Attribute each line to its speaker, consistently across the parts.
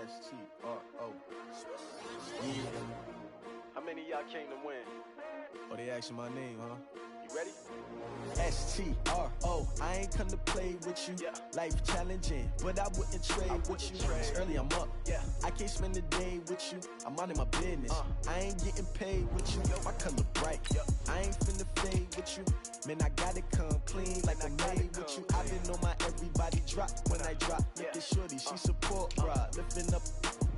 Speaker 1: S-T-R-O. Yeah.
Speaker 2: How many of y'all came to win?
Speaker 1: Oh, they asking my name, huh?
Speaker 2: You ready?
Speaker 1: S-T-R-O. I ain't come to play with you.
Speaker 2: Yeah.
Speaker 1: Life challenging, but I wouldn't trade with you. It's early, I'm up.
Speaker 2: Yeah.
Speaker 1: I can't spend the day with you. I'm minding my business. I ain't getting paid with you. My color bright. I ain't finna fade with you. Man, I gotta come clean like I made with you. I been on my everybody drop when I drop. Look at shorty, she support ride. Lifting up,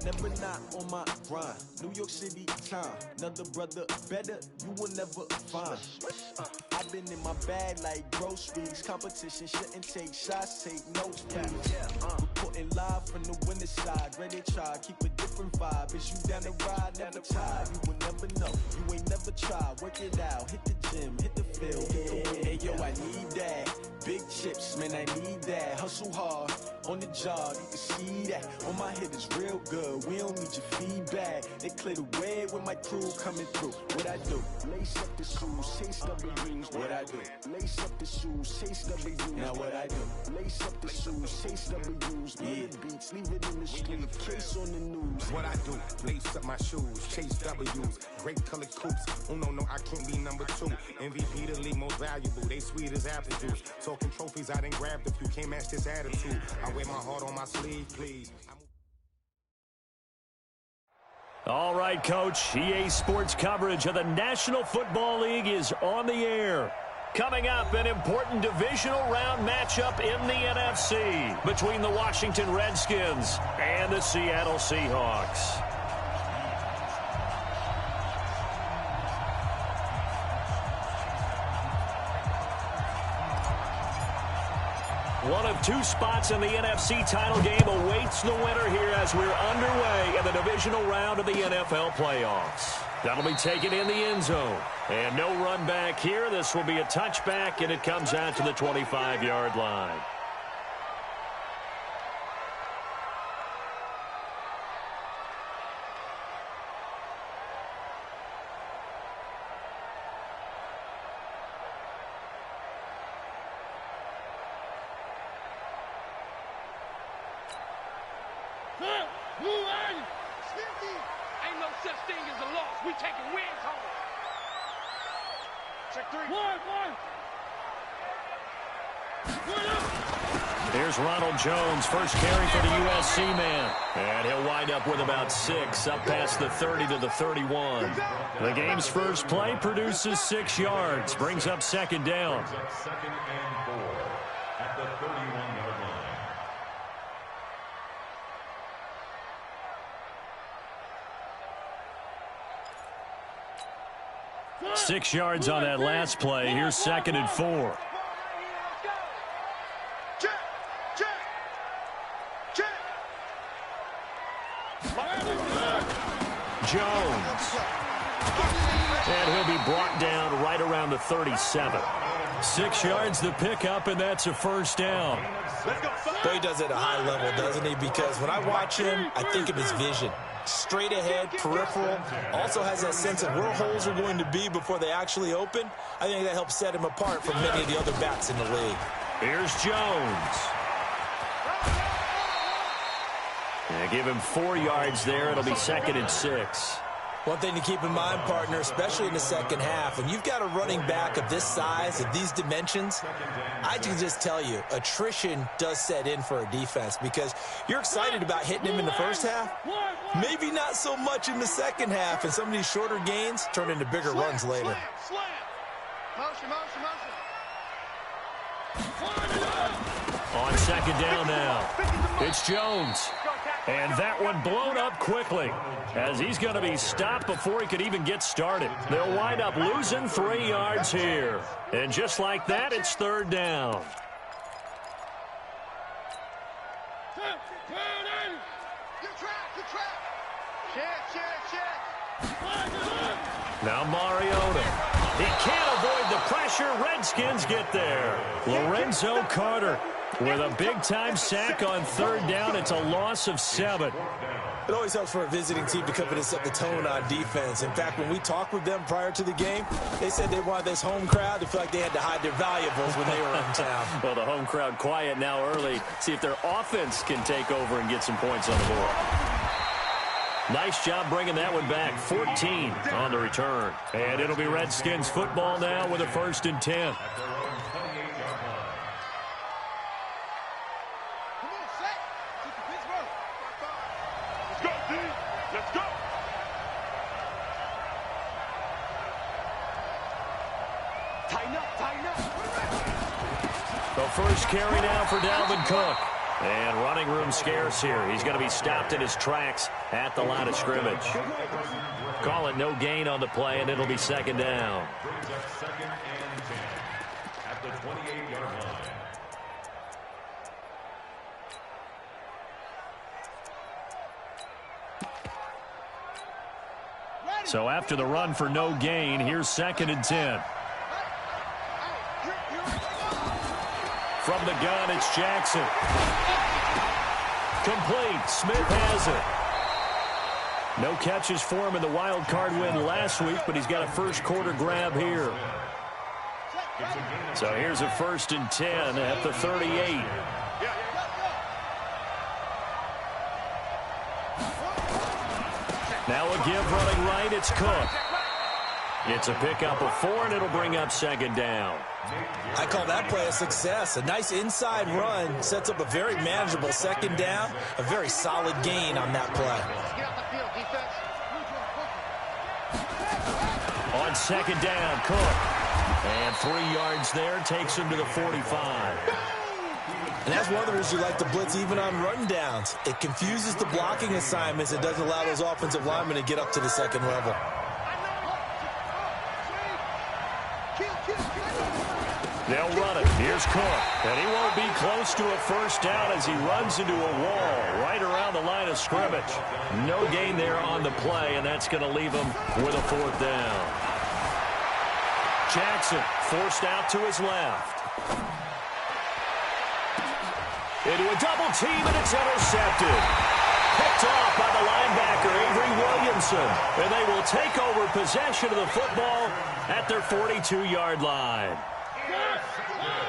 Speaker 1: never not on my grind. New York City time, another brother better, you will never find. I've been in my bag like groceries. Competition shouldn't take shots, take notes, please. Reporting live from the winter side. Ready to try, keep a different vibe. Is you down the ride, never tired. You will never know, you ain't never tried. Work it out, hit the gym, hit the field, hit the wheel. Hey yo, I need that. Big chips, man, I need that. Hustle hard, on the job, you can see that. On my hit is real good, we don't need your feedback. They clear the way with my crew coming through. What I do? Lace up the shoes, chase W's. What I do? Lace up the shoes, chase W's. Now what I do? Lace up the shoes, chase W's. Yeah, beats, leave it in the street, case on the news.
Speaker 3: What I do? Lace up my shoes, chase W's. Great colored coops. Oh no, I can't be number 2. MVP the league most valuable. They sweet as apple juice. Talking trophies, I done grabbed a few. Can't match this attitude. I wear my heart on my sleeve, please.
Speaker 4: All right, Coach. EA Sports coverage of the National Football League is on the air. Coming up, an important divisional round matchup in the NFC between the Washington Redskins and the Seattle Seahawks. One of 2 spots in the NFC title game awaits the winner here as we're underway in the divisional round of the NFL playoffs. That'll be taken in the end zone. And no run back here. This will be a touchback, and it comes out to the 25-yard line.
Speaker 5: Ain't no such thing as a loss. We taking wins home. Check 3. One.
Speaker 4: Here's Ronald Jones, first carry for the USC man. And he'll wind up with about 6, up past the 30 to the 31. The game's first play produces 6 yards, brings up second down.
Speaker 6: Second and 4 at the 31-yard line.
Speaker 4: 6 yards on that last play. Here's second and 4. Jones. And he'll be brought down right around the 37. 6 yards the pickup, and that's a first down.
Speaker 7: Boy, he does it at a high level, doesn't he? Because when I watch him, I think of his vision. Straight ahead, peripheral, also has that sense of where holes are going to be before they actually open. I think that helps set him apart from many of the other backs in the league.
Speaker 4: Here's Jones. And give him 4 yards there. It'll be second and 6.
Speaker 7: One thing to keep in mind, partner, especially in the second half, when you've got a running back of this size, of these dimensions, I can just tell you, attrition does set in for a defense because you're excited about hitting him in the first half. Maybe not so much in the second half, and some of these shorter gains turn into bigger runs later.
Speaker 4: On second down now, it's Jones. And that one blown up quickly as he's going to be stopped before he could even get started. They'll wind up losing 3 yards here. And just like that, it's third down. Now Mariota. He can't avoid the pressure. Redskins get there. Lorenzo Carter with a big-time sack on third down. It's a loss of 7.
Speaker 7: It always helps for a visiting team to come in and set the tone on defense. In fact, when we talked with them prior to the game, they said they wanted this home crowd to feel like they had to hide their valuables when they were in town.
Speaker 4: Well, the home crowd quiet now early. See if their offense can take over and get some points on the board. Nice job bringing that one back. 14 on the return. And it'll be Redskins football now with a 1st and 10. The first carry now for Dalvin Cook. And running room scarce here. He's going to be stopped in his tracks at the line of scrimmage. Call it no gain on the play, and it'll be 2nd down.
Speaker 6: Second and 10 at the 28-yard line.
Speaker 4: So after the run for no gain, here's 2nd and 10. From the gun, it's Jackson. Complete. Smith has it. No catches for him in the wild card win last week, but he's got a first quarter grab here. So here's a 1st and 10 at the 38. Now a give running right, it's Cook. It's a pickup of 4, and it'll bring up 2nd down.
Speaker 7: I call that play a success. A nice inside run sets up a very manageable 2nd down. A very solid gain on that play.
Speaker 4: On 2nd down, Cook. And 3 yards there, takes him to the 45.
Speaker 7: And that's one of the reasons you like to blitz even on run downs. It confuses the blocking assignments. It doesn't allow those offensive linemen to get up to the 2nd level.
Speaker 4: They'll run it. Here's Cook. And he won't be close to a 1st down as he runs into a wall right around the line of scrimmage. No gain there on the play, and that's going to leave him with a 4th down. Jackson forced out to his left. Into a double team, and it's intercepted. Picked off by the linebacker, Avery Williamson. And they will take over possession of the football at their 42-yard line.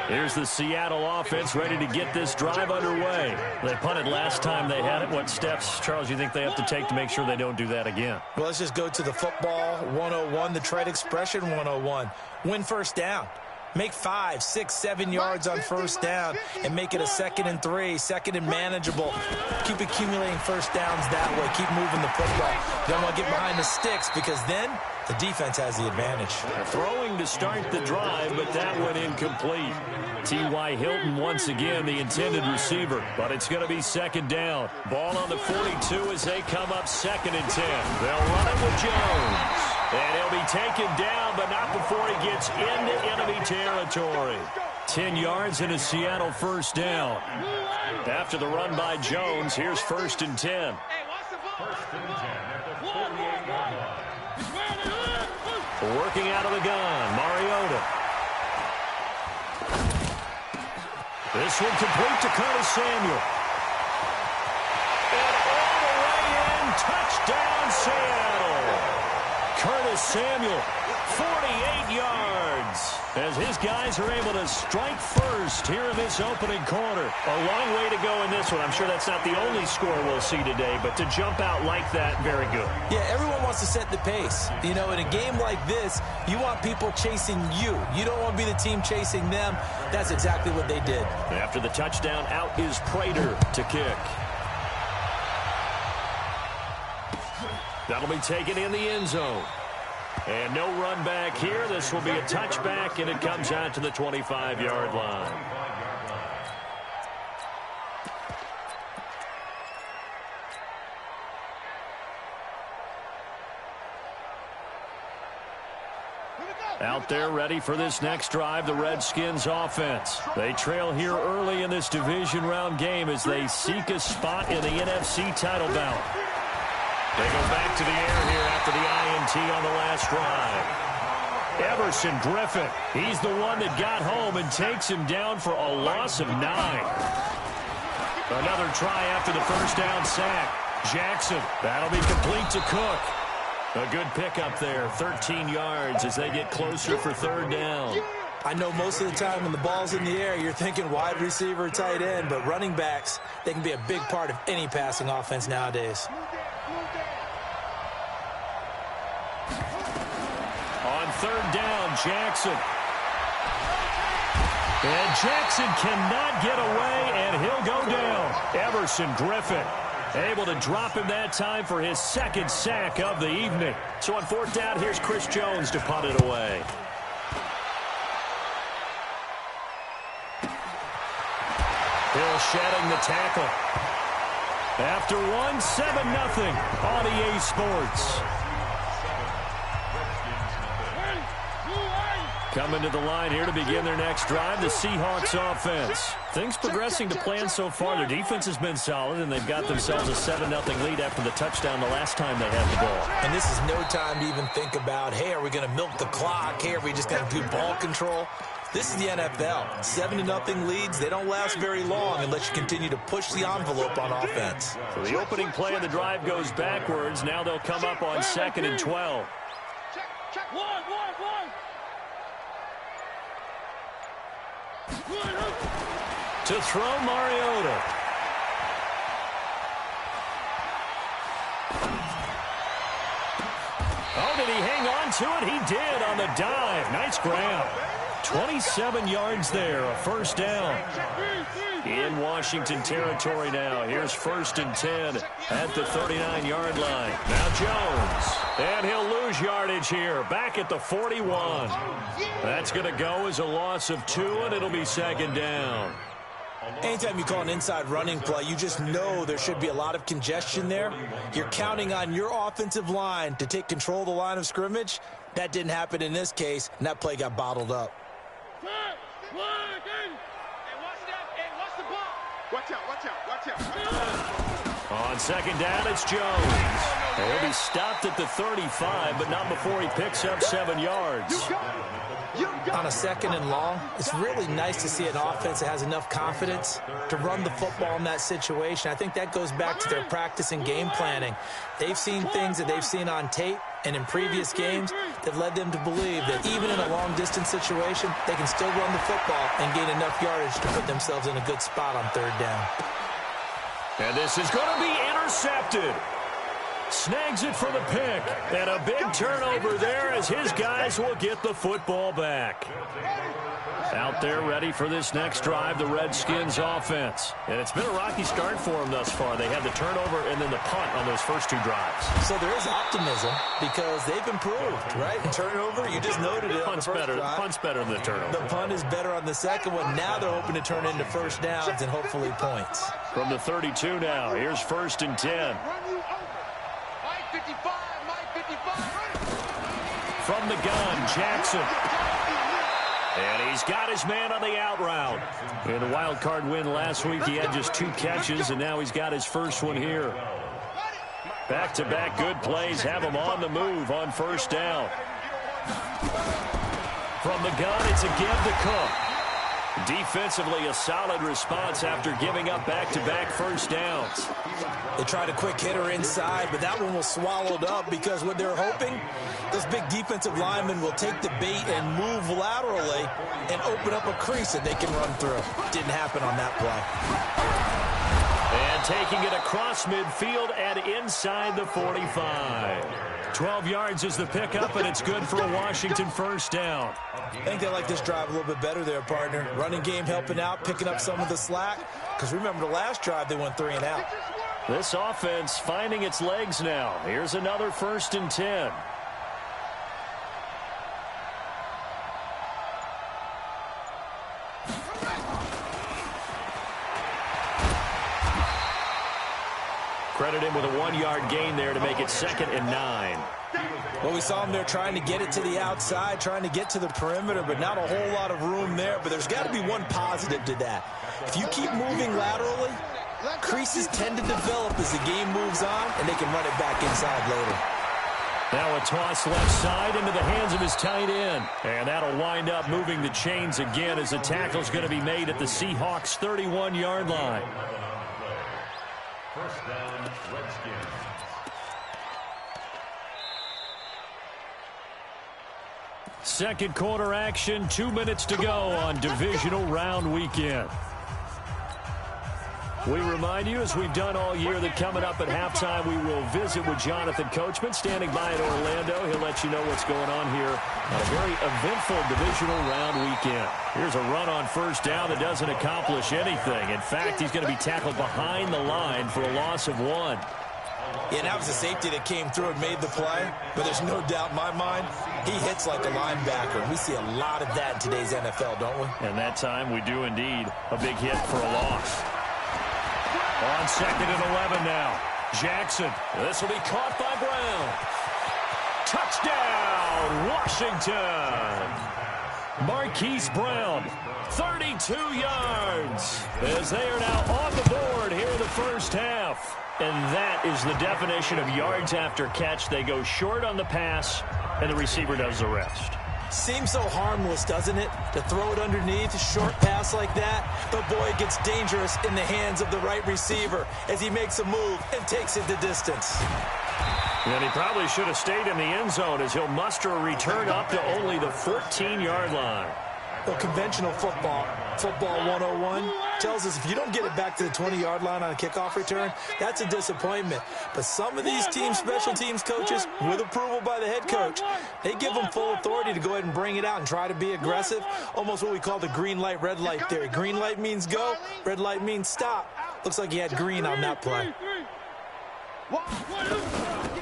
Speaker 4: Here's the Seattle offense ready to get this drive underway. They punted last time they had it. What steps, Charles, you think they have to take to make sure they don't do that again?
Speaker 7: Well, let's just go to the football 101, the trade expression 101. Win 1st down. Make 5, 6, 7 yards on 1st down and make it a 2nd and 3, 2nd and manageable. Keep accumulating 1st downs that way. Keep moving the football. You don't want to get behind the sticks because then the defense has the advantage.
Speaker 4: Throwing to start the drive, but that went incomplete. T.Y. Hilton once again the intended receiver, but it's going to be 2nd down. Ball on the 42 as they come up 2nd and 10. They'll run it with Jones. And he'll be taken down, but not before he gets into enemy territory. 10 yards and a Seattle 1st down. After the run by Jones, here's 1st and 10.
Speaker 6: 1st and 10 at the 48-yard line.
Speaker 4: Working out of the gun, Mariota. This one complete to Curtis Samuel. And all the way in, touchdown Seattle. Curtis Samuel, 48 yards, as his guys are able to strike first here in this opening quarter. A long way to go in this one. I'm sure that's not the only score we'll see today, but to jump out like that, very good.
Speaker 7: Yeah, everyone wants to set the pace. You know, in a game like this, you want people chasing you. You don't want to be the team chasing them. That's exactly what they did.
Speaker 4: After the touchdown, out is Prater to kick. That'll be taken in the end zone. And no run back here. This will be a touchback, and it comes out to the 25-yard line. Out there ready for this next drive, the Redskins offense. They trail here early in this division round game as they seek a spot in the NFC title bout. They go back to the air here after the INT on the last drive. Everson Griffin, he's the one that got home and takes him down for a loss of 9. Another try after the 1st down sack. Jackson, that'll be complete to Cook. A good pickup there, 13 yards as they get closer for 3rd down.
Speaker 7: I know most of the time when the ball's in the air, you're thinking wide receiver, tight end, but running backs, they can be a big part of any passing offense nowadays.
Speaker 4: third down. Jackson. And Jackson cannot get away, and he'll go down. Everson Griffin able to drop him that time for his second sack of the evening. So on fourth down, here's Chris Jones to punt it away. Hill shedding the tackle. After 1-7-0 on EA Sports. Coming to the line here to begin their next drive, the Seahawks offense. Things progressing to plan so far. Their defense has been solid, and they've got themselves a 7-0 lead after the touchdown the last time they had the ball.
Speaker 7: And this is no time to even think about, hey, are we going to milk the clock? Hey, are we just going to do ball control? This is the NFL. 7-0 leads, they don't last very long unless you continue to push the envelope on offense.
Speaker 4: So the opening play of the drive goes backwards. Now they'll come up on 2nd and 12.
Speaker 5: Check. One.
Speaker 4: To throw, Mariota. Oh, did he hang on to it? He did on the dive. Nice grab. 27 yards there, a first down. In Washington territory now. Here's 1st and 10 at the 39-yard line. Now Jones. And he'll lose yardage here. Back at the 41. That's going to go as a loss of 2, and it'll be 2nd down.
Speaker 7: Anytime you call an inside running play, you just know there should be a lot of congestion there. You're counting on your offensive line to take control of the line of scrimmage. That didn't happen in this case, and that play got bottled up.
Speaker 5: Watch out.
Speaker 4: On 2nd down, it's Jones. He'll be stopped at the 35, but not before he picks up 7 yards.
Speaker 7: On a 2nd and long, it's really nice to see an offense that has enough confidence to run the football in that situation. I think that goes back to their practice and game planning. They've seen things that they've seen on tape and in previous games that led them to believe that even in a long-distance situation, they can still run the football and gain enough yardage to put themselves in a good spot on 3rd down.
Speaker 4: And this is going to be intercepted. Snags it for the pick. And a big turnover there as his guys will get the football back. Out there ready for this next drive, the Redskins offense. And it's been a rocky start for them thus far. They had the turnover and then the punt on those first 2 drives.
Speaker 7: So there is optimism because they've improved, right? Turnover, you just noted it.
Speaker 4: Punt's better than the turnover.
Speaker 7: The punt is better on the second one. Now they're hoping to turn into first downs and hopefully points.
Speaker 4: From the 32 now, here's 1st and 10. From the gun, Jackson. And he's got his man on the out route. In the wild card win last week, he had just 2 catches, and now he's got his first one here. Back-to-back good plays have him on the move on 1st down. From the gun, it's a give to Cook. Defensively, a solid response after giving up back-to-back first downs.
Speaker 7: They tried a quick hitter inside, but that one was swallowed up because what they're hoping, those big defensive linemen will take the bait and move laterally and open up a crease that they can run through. Didn't happen on that play.
Speaker 4: And taking it across midfield and inside the 45. 12 yards is the pickup, and it's good for a Washington first down.
Speaker 7: I think they like this drive a little bit better there, partner. Running game helping out, picking up some of the slack. Because remember the last drive, they went 3 and out.
Speaker 4: This offense finding its legs now. Here's another 1st and 10. Credit him with a 1-yard gain there to make it 2nd and 9.
Speaker 7: Well, we saw him there trying to get it to the outside, trying to get to the perimeter, but not a whole lot of room there. But there's got to be one positive to that. If you keep moving laterally, creases tend to develop as the game moves on, and they can run it back inside later.
Speaker 4: Now a toss left side into the hands of his tight end. And that'll wind up moving the chains again as the tackle's going to be made at the Seahawks' 31-yard line.
Speaker 6: First down, Redskins.
Speaker 4: Second quarter action, 2 minutes to go on divisional round weekend. We remind you, as we've done all year, that coming up at halftime, we will visit with Jonathan Coachman, standing by in Orlando. He'll let you know what's going on here on a very eventful divisional round weekend. Here's a run on first down that doesn't accomplish anything. In fact, he's going to be tackled behind the line for a loss of 1.
Speaker 7: Yeah, that was a safety that came through and made the play, but there's no doubt in my mind, he hits like a linebacker. We see a lot of that in today's NFL, don't we?
Speaker 4: And that time we do indeed. A big hit for a loss. On 2nd and 11 now. Jackson. This will be caught by Brown. Touchdown, Washington. Marquise Brown, 32 yards. As they are now on the board here in the first half. And that is the definition of yards after catch. They go short on the pass, and the receiver does the rest.
Speaker 7: Seems so harmless, doesn't it? To throw it underneath, a short pass like that. But, boy, it gets dangerous in the hands of the right receiver as he makes a move and takes it the distance.
Speaker 4: And he probably should have stayed in the end zone as he'll muster a return up to only the 14-yard line.
Speaker 7: Well, conventional football 101, tells us if you don't get it back to the 20-yard line on a kickoff return, that's a disappointment. But some of these teams, special teams coaches, with approval by the head coach, they give them full authority to go ahead and bring it out and try to be aggressive, almost what we call the green light, red light theory. Green light means go, red light means stop. Looks like he had green on that play.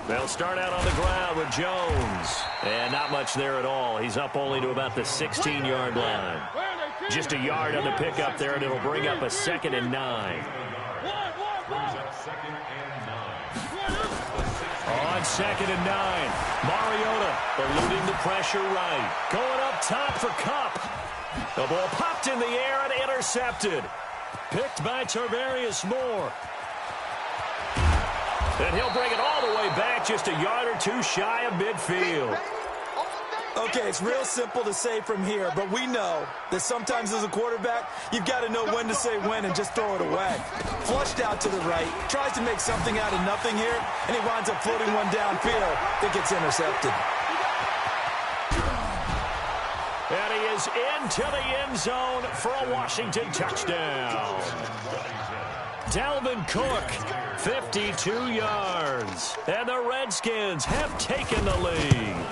Speaker 4: They'll start out on the ground with Jones. And not much there at all. He's up only to about the 16-yard line. Just a yard on the pickup there, and it'll bring up a 2nd and 9. On 2nd and 9, Mariota eluding the pressure right. Going up top for Kupp. The ball popped in the air and intercepted. Picked by Tarvarius Moore. And he'll bring it all the way back, just a yard or two shy of midfield.
Speaker 7: Okay, it's real simple to say from here, but we know that sometimes as a quarterback, you've got to know when to say when and just throw it away. Flushed out to the right, tries to make something out of nothing here, and he winds up floating one downfield that gets intercepted.
Speaker 4: And he is into the end zone for a Washington touchdown. Dalvin Cook, 52 yards. And the Redskins have taken the lead.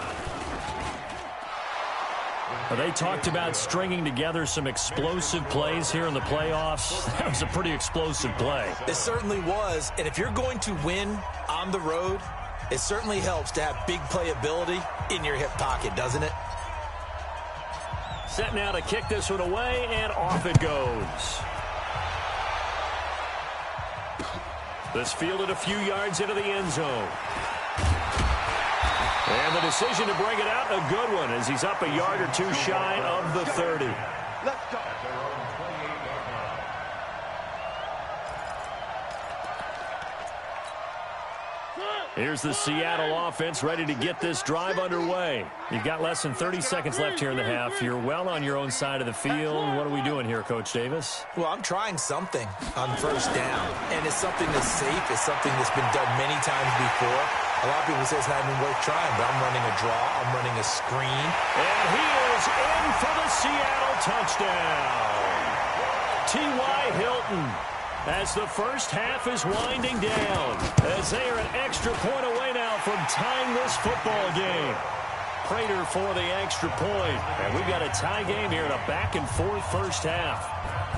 Speaker 4: They talked about stringing together some explosive plays here in the playoffs. That was a pretty explosive play.
Speaker 7: It certainly was. And if you're going to win on the road, it certainly helps to have big playability in your hip pocket, doesn't it?
Speaker 4: Set now to kick this one away, and off it goes. This fielded a few yards into the end zone. And the decision to bring it out, a good one, as he's up a yard or two shy of the 30.
Speaker 2: Let's go.
Speaker 4: Here's the Seattle offense ready to get this drive underway. You've got less than 30 seconds left here in the half. You're well on your own side of the field. What are we doing here, Coach Davis?
Speaker 7: Well, I'm trying something on first down, and it's something that's safe. It's something that's been done many times before. A lot of people say it's not even worth trying, but I'm running a draw. I'm running a screen.
Speaker 4: And he is in for the Seattle touchdown. T.Y. Hilton. As the first half is winding down, as they are an extra point away now from tying this football game. Prater for the extra point. And we've got a tie game here in a back-and-forth first half.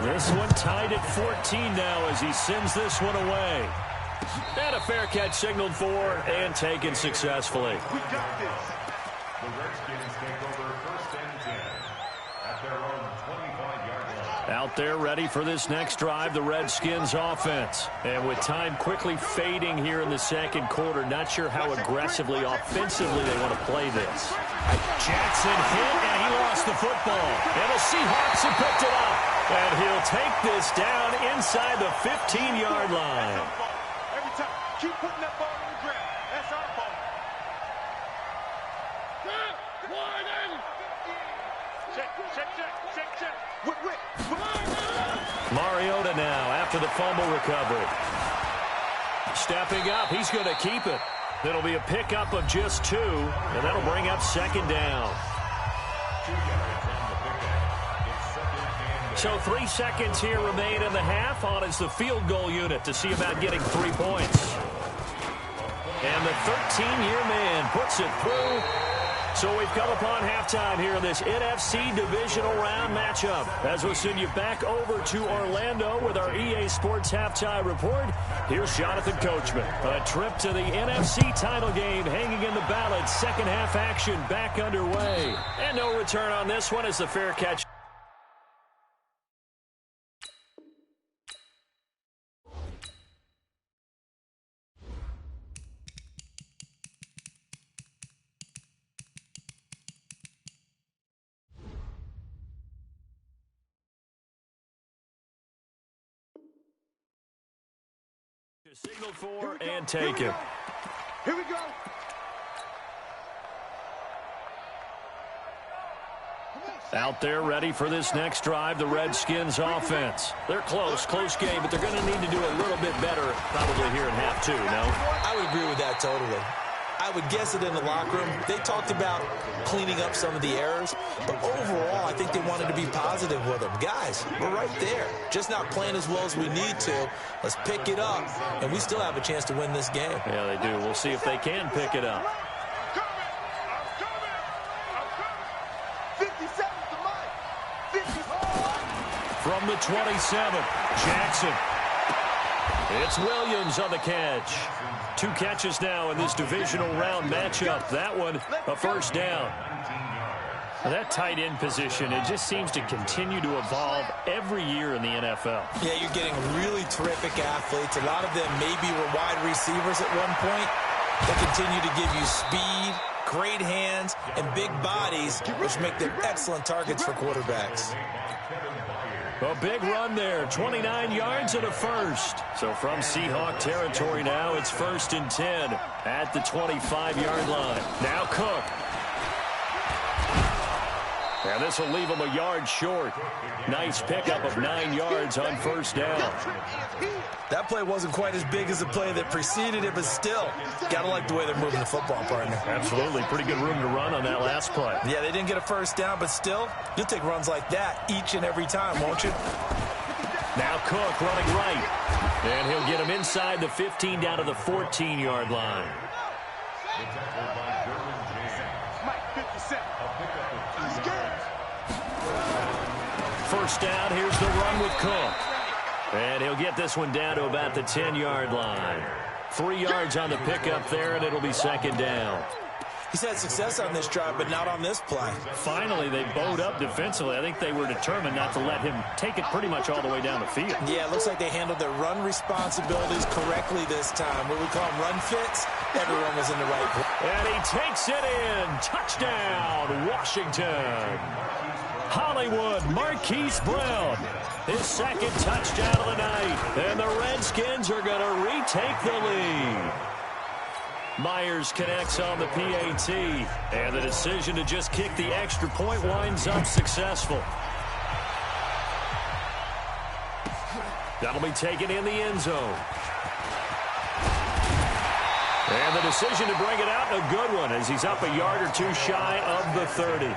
Speaker 4: This one tied at 14 now as he sends this one away. And a fair catch signaled for and taken successfully.
Speaker 6: We got this. The Redskins take over 1st and 10 at their own 25-yard line.
Speaker 4: Out there ready for this next drive, the Redskins offense. And with time quickly fading here in the second quarter, not sure how aggressively, offensively they want to play this. Jackson hit, and he lost the football. And the Seahawks have picked it up. And he'll take this down inside the 15-yard line.
Speaker 2: Every time, keep putting that ball on the ground. That's our ball. Check.
Speaker 4: Mariota now after the fumble recovery. Stepping up, he's going to keep it. It'll be a pickup of just 2, and that'll bring up 2nd down. So 3 seconds here remain in the half. On is the field goal unit to see about getting 3 points. And the 13-year man puts it through. So we've come upon halftime here in this NFC divisional round matchup. As we'll send you back over to Orlando with our EA Sports halftime report, here's Jonathan Coachman. A trip to the NFC title game hanging in the balance. Second half action back underway. And no return on this one as the fair catch. Signal for and take it.
Speaker 2: Here we go.
Speaker 4: Out there ready for this next drive, the Redskins offense. They're close game, but they're going to need to do a little bit better probably here in half 2, no?
Speaker 7: I would agree with that totally. I would guess it in the locker room. They talked about cleaning up some of the errors, but overall, I think they wanted to be positive with them. Guys, we're right there. Just not playing as well as we need to. Let's pick it up, and we still have a chance to win this game.
Speaker 4: Yeah, they do. We'll see if they can pick it up.
Speaker 2: 57 to Mike. 54.
Speaker 4: From the 27, Jackson. It's Williams on the catch. 2 catches now in this divisional round matchup. That one, a first down. That tight end position, it just seems to continue to evolve every year in the NFL.
Speaker 7: Yeah, you're getting really terrific athletes. A lot of them maybe were wide receivers at one point. They continue to give you speed, great hands, and big bodies, which make them excellent targets for quarterbacks.
Speaker 4: A big run there, 29 yards and a first. So from Seahawk territory now, it's 1st and 10 at the 25-yard line. Now Cook. And this will leave him a yard short. Nice pickup of 9 yards on first down.
Speaker 7: That play wasn't quite as big as the play that preceded it, but still, got to like the way they're moving the football, partner.
Speaker 4: Absolutely. Pretty good room to run on that last play.
Speaker 7: Yeah, they didn't get a first down, but still, you'll take runs like that each and every time, won't you?
Speaker 4: Now Cook running right. And he'll get him inside the 15 down to the 14-yard line. First down, here's the run with Cook. And he'll get this one down to about the 10-yard line. 3 yards on the pickup there, and it'll be second down.
Speaker 7: He's had success on this drive, but not on this play.
Speaker 4: Finally, they bowed up defensively. I think they were determined not to let him take it pretty much all the way down the field.
Speaker 7: Yeah, it looks like they handled their run responsibilities correctly this time. What we call them run fits, everyone was in the right place.
Speaker 4: And he takes it in. Touchdown, Washington. Hollywood, Marquise Brown. His second touchdown of the night. And the Redskins are going to retake the lead. Myers connects on the PAT, and the decision to just kick the extra point winds up successful. That'll be taken in the end zone. And the decision to bring it out, a good one, as he's up a yard or 2 shy of the 30.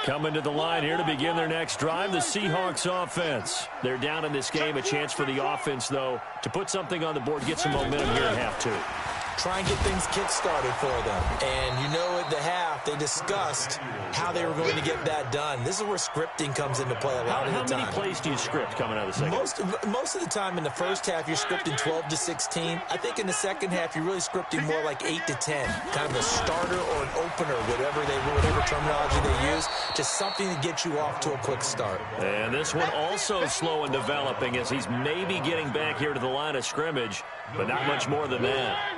Speaker 4: Coming to the line here to begin their next drive, the Seahawks offense. They're down in this game. A chance for the offense, though, to put something on the board, get some momentum here in half 2.
Speaker 7: Try and get things kick-started for them. And you know at the half, they discussed how they were going to get that done. This is where scripting comes into play a lot of the time.
Speaker 4: How many plays do you script coming out of the second?
Speaker 7: Most of the time in the first half, you're scripting 12 to 16. I think in the second half, you're really scripting more like 8 to 10. Kind of a starter or an opener, whatever terminology they use. Just something to get you off to a quick start.
Speaker 4: And this one also slow in developing as he's maybe getting back here to the line of scrimmage, but not much more than that.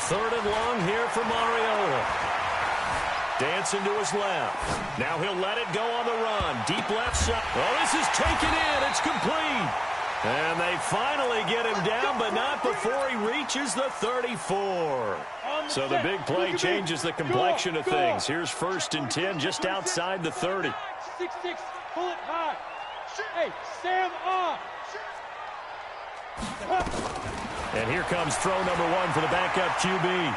Speaker 4: Third and long here for Mariota. Dancing to his left. Now he'll let it go on the run. Deep left side. Oh, this is taken in. It's complete. And they finally get him down, but not before he reaches the 34. So the big play changes the complexion of things. Here's 1st and 10 just outside the 30.
Speaker 5: 6-6, pull it high. Hey, Sam off.
Speaker 4: And here comes throw number 1 for the backup QB.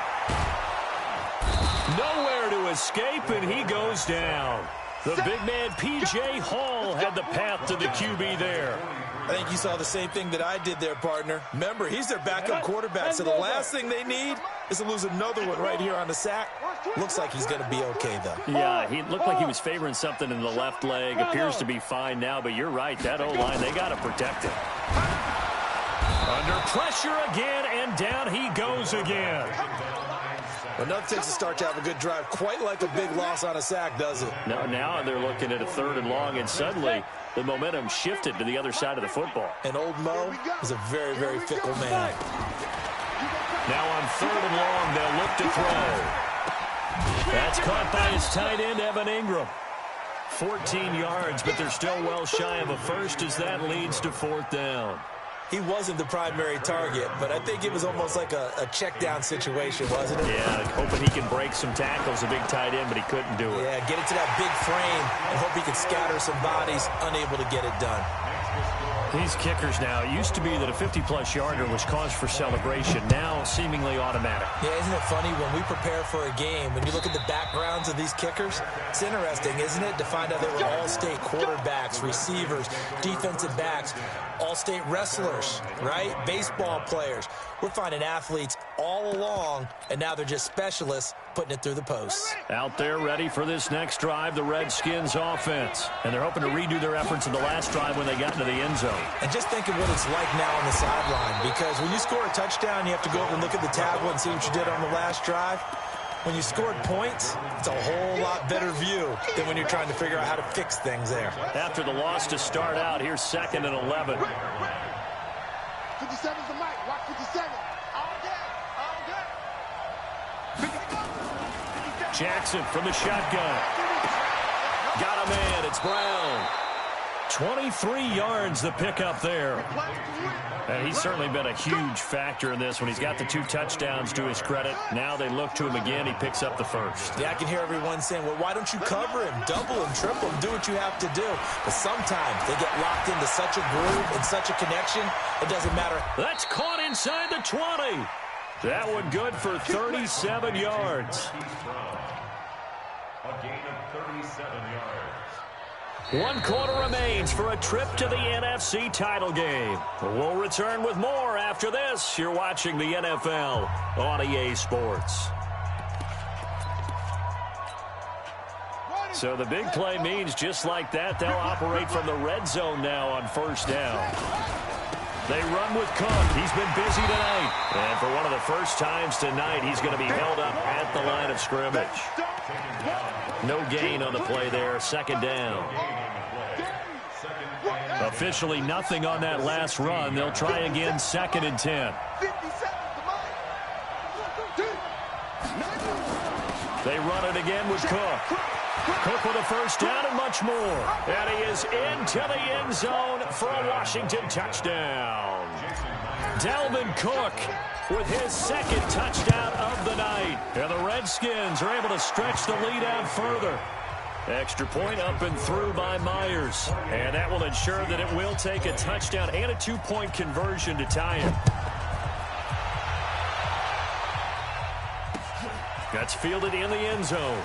Speaker 4: Nowhere to escape, and he goes down. The big man, P.J. Hall, had the path to the QB there.
Speaker 7: I think you saw the same thing that I did there, partner. Remember, he's their backup quarterback, so the last thing they need is to lose another one right here on the sack. Looks like he's going to be okay, though.
Speaker 4: Yeah, he looked like he was favoring something in the left leg. Appears to be fine now, but you're right. That O-line, they got to protect him. Under pressure again, and down he goes again.
Speaker 7: But nothing takes a start to have a good drive, quite like a big loss on a sack, does it?
Speaker 4: No, now they're looking at a 3rd and long, and suddenly the momentum shifted to the other side of the football.
Speaker 7: And old Mo is a very, very fickle man.
Speaker 4: Now on 3rd and long, they'll look to throw. That's caught by his tight end, Evan Ingram. 14 yards, but they're still well shy of a first as that leads to 4th down.
Speaker 7: He wasn't the primary target, but I think it was almost like a check-down situation, wasn't it?
Speaker 4: Yeah, hoping he can break some tackles, a big tight end, but he couldn't do it.
Speaker 7: Yeah, get it to that big frame and hope he can scatter some bodies, unable to get it done.
Speaker 4: These kickers now, it used to be that a 50-plus yarder was cause for celebration, now seemingly automatic.
Speaker 7: Yeah, isn't it funny when we prepare for a game, when you look at the backgrounds of these kickers, it's interesting, isn't it, to find out they were all-state quarterbacks, receivers, defensive backs, all-state wrestlers, right? Baseball players. We're finding athletes all along, and now they're just specialists putting it through the posts.
Speaker 4: Out there ready for this next drive, the Redskins offense. And they're hoping to redo their efforts in the last drive when they got into the end zone.
Speaker 7: And just think of what it's like now on the sideline, because when you score a touchdown, you have to go over and look at the tablet and see what you did on the last drive. When you scored points, it's a whole lot better view than when you're trying to figure out how to fix things there. After the loss to start out, here's 2nd and 11.
Speaker 2: 57's the mic. Watch 57. All day.
Speaker 4: Jackson from the shotgun. Got a man. It's Brown. 23 yards the pickup there. And he's certainly been a huge factor in this when he's got the 2 touchdowns to his credit. Now they look to him again. He picks up the first.
Speaker 7: Yeah, I can hear everyone saying, well, why don't you cover him, double him, triple him, do what you have to do. But sometimes they get locked into such a groove and such a connection, it doesn't matter.
Speaker 4: That's caught inside the 20. That one good for 37 yards.
Speaker 6: A gain of 37 yards.
Speaker 4: 1 quarter remains for a trip to the NFC title game. We'll return with more after this. You're watching the NFL on EA Sports. So the big play means just like that, they'll operate from the red zone now on 1st down. They run with Cook. He's been busy tonight. And for one of the first times tonight, he's going to be held up at the line of scrimmage. No gain on the play there. 2nd down. Officially nothing on that last run. They'll try again 2nd and 10. They run it again with Cook. Cook with a 1st down and much more. And he is into the end zone for a Washington touchdown. Dalvin Cook with his 2nd touchdown of the night. And the Redskins are able to stretch the lead out further. Extra point up and through by Myers. And that will ensure that it will take a touchdown and a 2-point conversion to tie it. That's fielded in the end zone.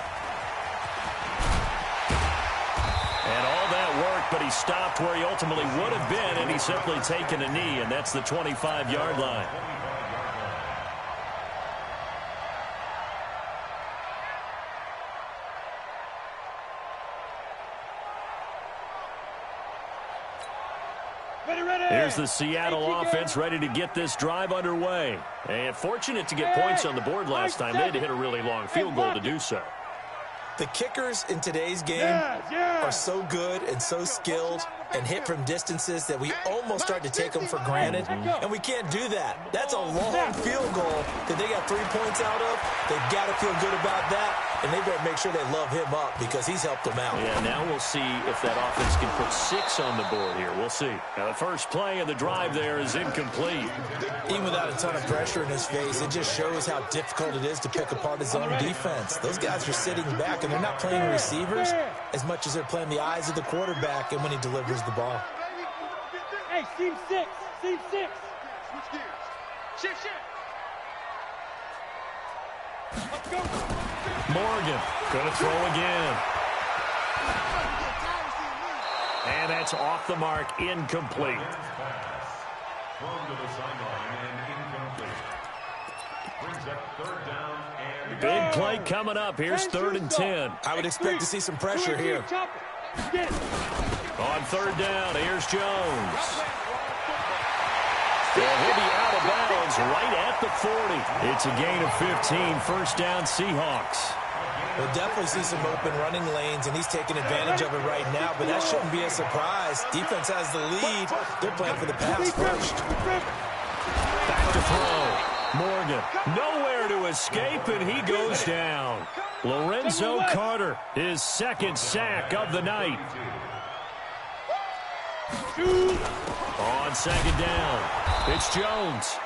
Speaker 4: And all that worked, but he stopped where he ultimately would have been, and he's simply taken a knee, and that's the 25-yard line. Here's the Seattle offense ready to get this drive underway. And fortunate to get points on the board last time. They had to hit a really long field goal to do so.
Speaker 7: The kickers in today's game are so good and so skilled and hit from distances that we almost start to take them for granted, and we can't do that. That's a long field goal that they got 3 points out of. They've got to feel good about that. and they better make sure they love him up because he's helped them out.
Speaker 4: Yeah, now we'll see if that offense can put 6 on the board here. We'll see. Now, the first play of the drive there is incomplete.
Speaker 7: Even without a ton of pressure in his face, it just shows how difficult it is to pick apart his own defense. Those guys are sitting back, and they're not playing receivers as much as they're playing the eyes of the quarterback and when he delivers the ball.
Speaker 5: Hey, seam 6. Seam 6. Switch gears. Shift. Let's go.
Speaker 4: Morgan going to throw again. And that's off the mark, incomplete.
Speaker 6: Thrown to the sideline and incomplete. Brings up third down and
Speaker 4: Big play coming up. Here's 3rd and 10.
Speaker 7: I would expect to see some pressure here.
Speaker 4: On 3rd down, here's Jones. And he'll be out of bounds right at the 40. It's a gain of 15. First down, Seahawks.
Speaker 7: We'll definitely see some open running lanes, and he's taking advantage of it right now, but that shouldn't be a surprise. Defense has the lead. They're playing for the pass first.
Speaker 4: Back to throw. Morgan, nowhere to escape, and he goes down. Lorenzo Carter, his 2nd sack of the night. On 2nd down, it's Jones.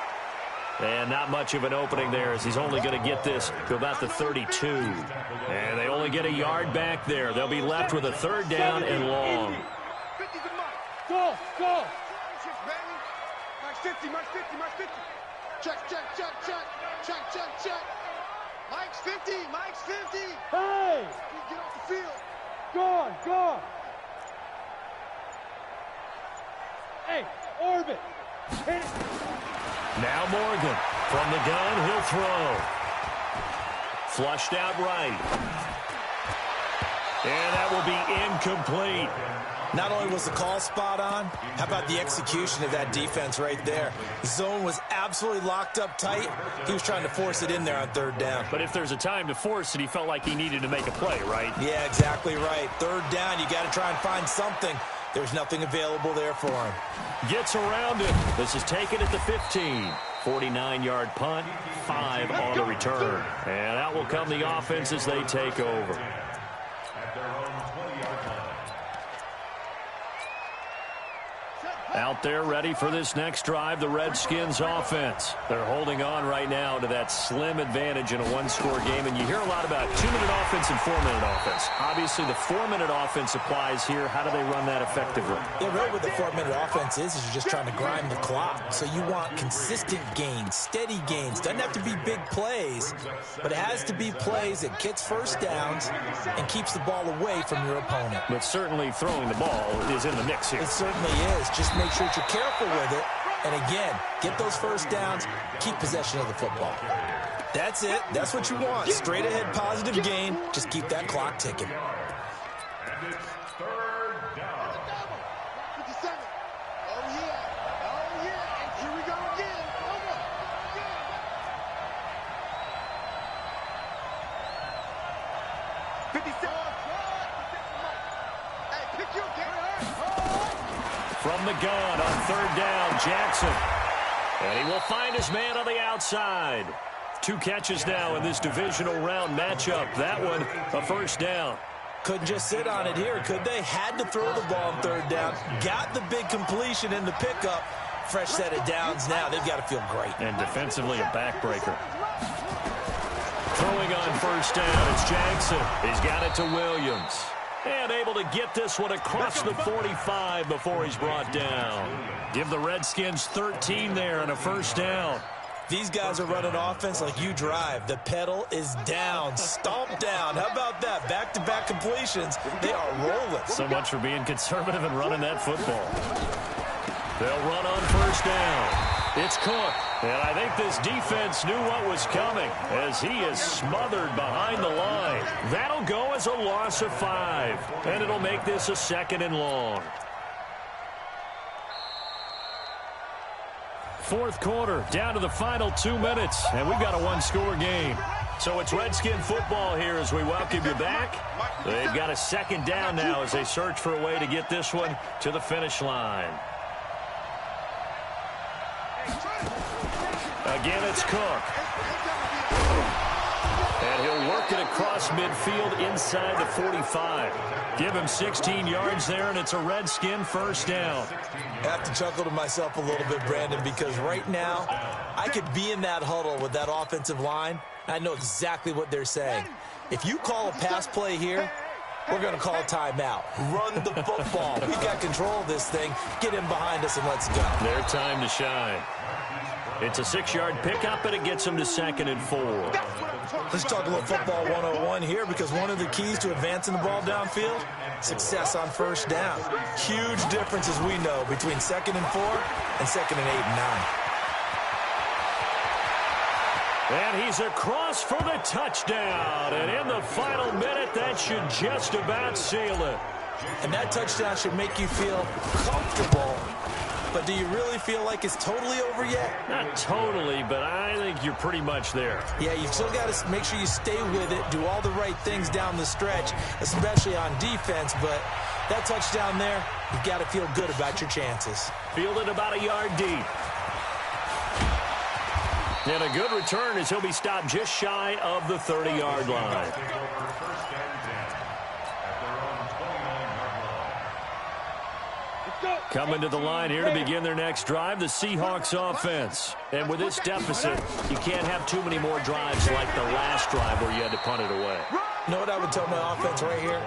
Speaker 4: And not much of an opening there as he's only going to get this to about the 32. And they only get a yard back there. They'll be left with a 3rd down and long.
Speaker 5: Go.
Speaker 2: Max 50. Check. Mike's 50.
Speaker 5: Hey!
Speaker 2: Get off the field.
Speaker 5: Go. Hey, orbit. Hit it.
Speaker 4: Now Morgan from the gun, he'll throw. Flushed out right. And that will be incomplete.
Speaker 7: Not only was the call spot on, how about the execution of that defense right there? The zone was absolutely locked up tight. He was trying to force it in there on 3rd down.
Speaker 4: But if there's a time to force it, he felt like he needed to make a play, right?
Speaker 7: Yeah, exactly right. 3rd down, you got to try and find something. There's nothing available there for him.
Speaker 4: Gets around it. This is taken at the 15. 49-yard punt, 5 on the return. And out will come the offense as they take over.
Speaker 6: at their own 20-yard line.
Speaker 4: Out there ready for this next drive, the Redskins offense. They're holding on right now to that slim advantage in a one-score game, and you hear a lot about 2-minute offense and 4-minute offense. Obviously, the 4-minute offense applies here. How do they run that effectively?
Speaker 7: Yeah, really what the 4-minute offense is you're just trying to grind the clock. So you want consistent gains, steady gains. Doesn't have to be big plays, but it has to be plays that gets first downs and keeps the ball away from your opponent.
Speaker 4: But certainly throwing the ball is in the mix here.
Speaker 7: It certainly is. Just make sure that you're careful with it. And again, get those first downs, keep possession of the football. That's it. That's what you want. Straight ahead positive gain. Just keep that clock ticking.
Speaker 6: And it's third down.
Speaker 2: 57. Oh, yeah. Oh, yeah. And here we go again. Over. Again. 57. Hey, pick your game.
Speaker 4: From the gun on third down, Jackson. And he will find his man on the outside. 2 catches now in this divisional round matchup. That one, a first down.
Speaker 7: Couldn't just sit on it here, could they? Had to throw the ball on third down. Got the big completion in the pickup. Fresh set of downs now. They've got to feel great.
Speaker 4: And defensively, a backbreaker. Throwing on first down, it's Jackson. He's got it to Williams. And able to get this one across the 45 before he's brought down. Give the Redskins 13 there and a first down.
Speaker 7: These guys are running offense like you drive. The pedal is down, stomped down. How about that? Back-to-back completions. They are rolling.
Speaker 4: So much for being conservative and running that football. They'll run on first down. It's Cook. And I think this defense knew what was coming as he is smothered behind the line. That'll go as a loss of 5. And it'll make this a 2nd and long. Fourth quarter, down to the final 2 minutes, and we've got a one-score game. So it's Redskin football here as we welcome you back. They've got a 2nd down now as they search for a way to get this one to the finish line. Again, it's Cook. And he'll work work it across midfield inside the 45. Give him 16 yards there, and it's a Redskin first down.
Speaker 7: I have to chuckle to myself a little bit, Brandon, because right now I could be in that huddle with that offensive line. I know exactly what they're saying. If you call a pass play here, we're going to call a timeout. Run the football. We've got control of this thing. Get him behind us and let's go.
Speaker 4: Their time to shine. It's a 6-yard pickup, and it gets them to 2nd and 4.
Speaker 7: Let's talk a little football 101 here, because one of the keys to advancing the ball downfield, success on first down. Huge difference, as we know, between 2nd and 4 and 2nd and 8 and 9.
Speaker 4: And he's across for the touchdown. And in the final minute, that should just about seal it.
Speaker 7: And that touchdown should make you feel comfortable. But do you really feel like it's totally over yet?
Speaker 4: Not totally, but I think you're pretty much there.
Speaker 7: Yeah, you've still got to make sure you stay with it, do all the right things down the stretch, especially on defense. But that touchdown there, you've got to feel good about your chances.
Speaker 4: Fielded about a yard deep. And a good return as he'll be stopped just shy of the 30-yard line. Coming to the line here to begin their next drive, the Seahawks offense. And with this deficit, you can't have too many more drives like the last drive where you had to punt it away.
Speaker 7: You know what I would tell my offense right here?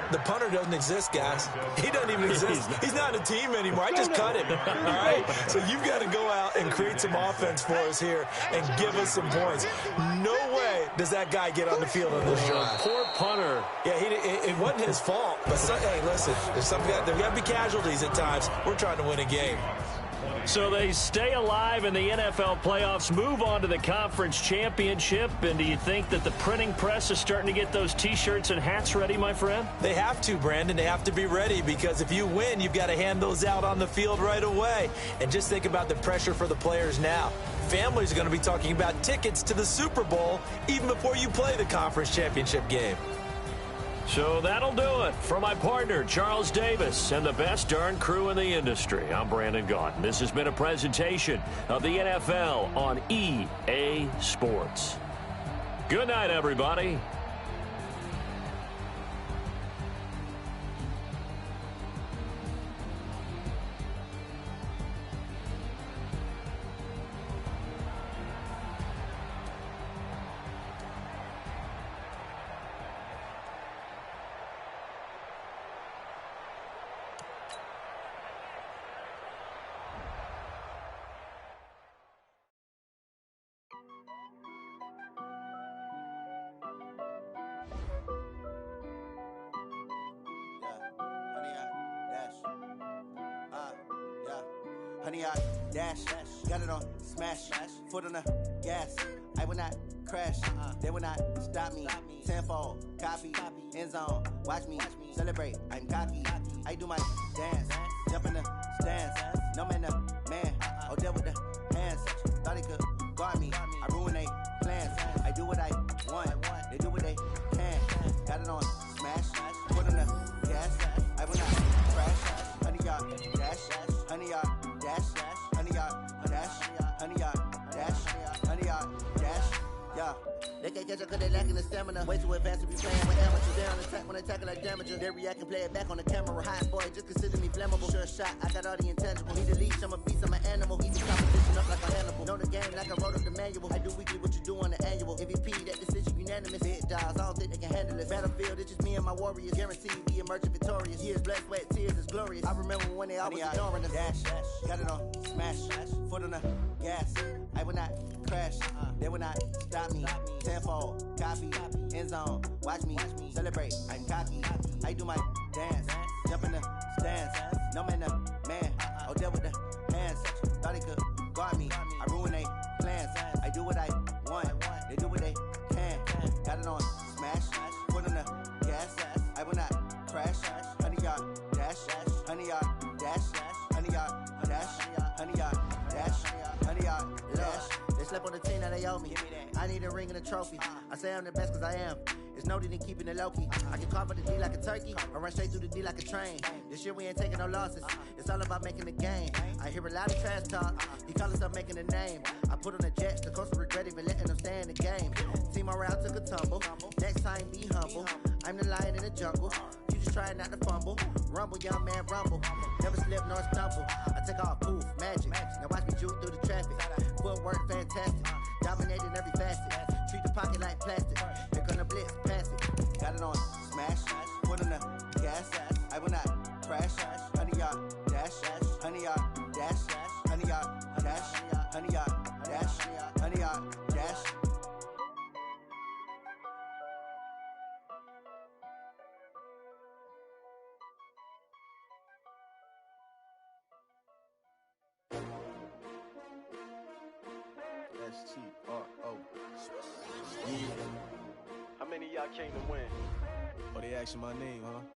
Speaker 7: The punter doesn't exist, guys. He doesn't even exist. He's not a team anymore. I just cut him, all right? So you've got to go out and create some offense for us here and give us some points. No way does that guy get on the field on this drive.
Speaker 4: Poor punter.
Speaker 7: Yeah, it wasn't his fault. But, hey, listen, there's got to be casualties at times. We're trying to win a game.
Speaker 4: So they stay alive in the NFL playoffs, move on to the conference championship. And do you think that the printing press is starting to get those T-shirts and hats ready, my friend?
Speaker 7: They have to, Brandon. They have to be ready, because if you win, you've got to hand those out on the field right away. And just think about the pressure for the players now. Families are going to be talking about tickets to the Super Bowl even before you play the conference championship game.
Speaker 4: So that'll do it. For my partner, Charles Davis, and the best darn crew in the industry, I'm Brandon Gaudin. This has been a presentation of the NFL on EA Sports. Good night, everybody.
Speaker 8: Honey, I dash, got it on smash, foot on the gas. I will not crash, they will not stop me. Tenfold, copy, end zone, watch me celebrate. I'm cocky, I do my dance, jump in the stands. No man, the man, oh, deal with the hands. Thought he could guard me, I ruin they plans. I do what I want, they do what they can. Got it on smash, foot on the gas. I will not crash, honey, y'all dash, honey, y'all dash, honey, y'all dash, honey, y'all dash, honey, y'all dash, yeah. They can't catch up cause they lacking the stamina. Way too advanced to be playing with amateurs. They on attack when they tackle like damager. They react and play it back on the camera. Hot boy, just consider me flammable. Sure shot, I got all the intangible. Need a leash, I'm a beast, I'm an animal. Easy competition up like a Hannibal. Know the game like I wrote up the manual. I do weekly what you do on the annual. MVP, that decision unanimous. Big dials, I don't think they can handle it. Battlefield, it's just me and my warriors. Guaranteed we emerge victorious. Years, blood, sweat, tears, it's glorious. I remember when they always ignoring us. Dash, got it on smash, foot on the gas. I will not crash, they will not stop me. Tenfold, copy, end zone, watch me celebrate. I'm cocky, I do my dance, jump in the stands. No man, the man, oh, deal with the hands. Thought he could guard me, I ruin they plans. I do what I want, they do what they can. Got it on smash, foot on the gas. I will not crash, honey, y'all dash, honey, y'all dash, honey, y'all dash, honey, y'all dash, honey, y'all dash. They slept on the team that they owe me. I need a ring and a trophy. I say I'm the best cause I am. It's no need in keeping it low-key. I can carve up the D like a turkey or run straight through the D like a train. This year we ain't taking no losses. It's all about making the game. I hear a lot of trash talk. He call himself making a name. I put on the jets. The coach will regret even letting them stay in the game. Team my route took a tumble. Next time, be humble. I'm the lion in the jungle. You just trying not to fumble. Rumble, young man, rumble. Never slip nor stumble. I take off, poof, magic. Now watch me juke through the traffic. Footwork, fantastic. Dominating every facet. Treat the pocket like plastic. Here come the blitz, pass it. Got it on, smash. Foot on the gas. I will not crash. 100-yard dash. 100-yard dash. 100-yard dash. 100-yard dash. 100-yard dash.
Speaker 1: STRO.
Speaker 9: How many of y'all came to win?
Speaker 1: Oh, they asking my name, huh?